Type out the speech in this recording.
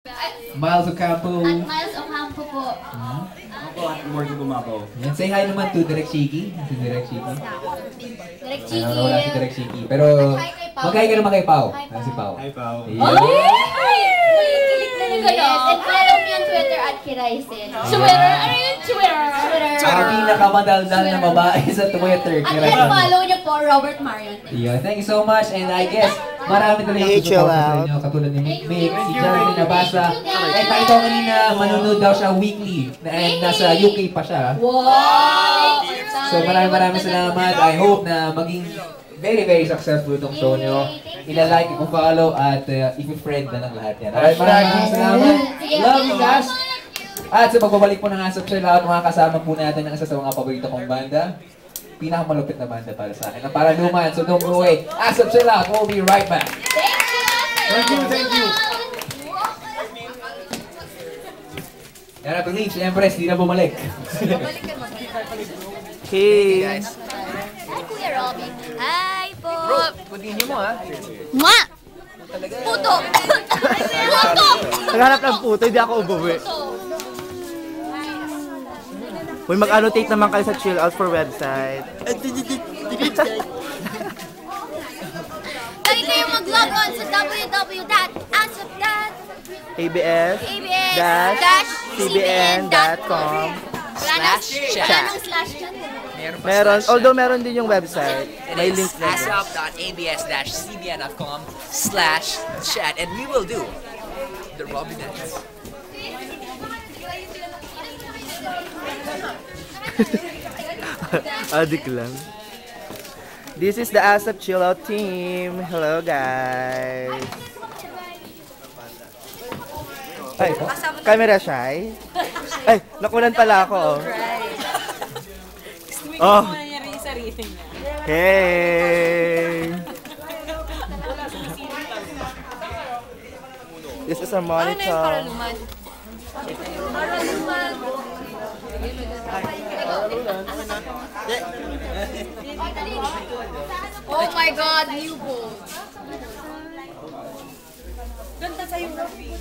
Miles Ocampo. At Miles Ocampo po. Ako at Morgan Gumapo. Yan, say hi naman to Direk Chiki. Si Direk Chiki. Direk Chiki. Ano, wala si Direk Chiki. Pero, Hi kay Pao. mag-hi ka naman kay Pao. Hi, Pao. Si Pao. Hi, Pao. Yan. Kilig na nila. Yes, and follow me on Twitter at Kiraisin. Twitter? Ano yun? Twitter? Ang pinakamadaldal na babae sa Twitter. At then follow niyo po Robert Marion. Yeah, thank you so much. And I guess, marami talaga ang susuporta sa inyo. Katulad ni Mick Mick, si Jonathan Nabasa. Eh, nakita ko kanina, manonood daw siya weekly. And nasa UK pa siya. Wow! So maraming salamat. I hope na maging very successful itong show nyo. Ila-like, i-follow, at i-friend na ng lahat yan. Alright, maraming salamat. Love you guys. At sa pagbabalik po ng Asap Chill Out, mga kasama po natin ng isa sa mga paborito kong banda. Pinakamalupit na banda para sa akin. Ang Paraluman, so don't go away. Asap Chill Out, we'll be right back. Thank you. Yan na, believe, siyempre, hindi na bumalik. Hey guys. Hi, Kuya Robby. Hi po. Continue mo ha. Mwa! Puto! Puto! Naghanap ng puto, hindi ako umuwi. Uy, mag-annotate naman kayo sa Chill Out for website. Lagi kayong mag-log on sa abs-cbn.com /chat. Wala nang slash dyan. Meron, although meron din yung website. It May is link na. asap.abs-cbn.com/chat, and we will do the Robby Dance. Adik lang. This is the ASAP Chill Out team. Hello guys. Ay, camera shy? Ay, nakunan pala ako. Oh. Hey. This is our monitor. Oh my God, new boat. Ganda sa'yo, Robby.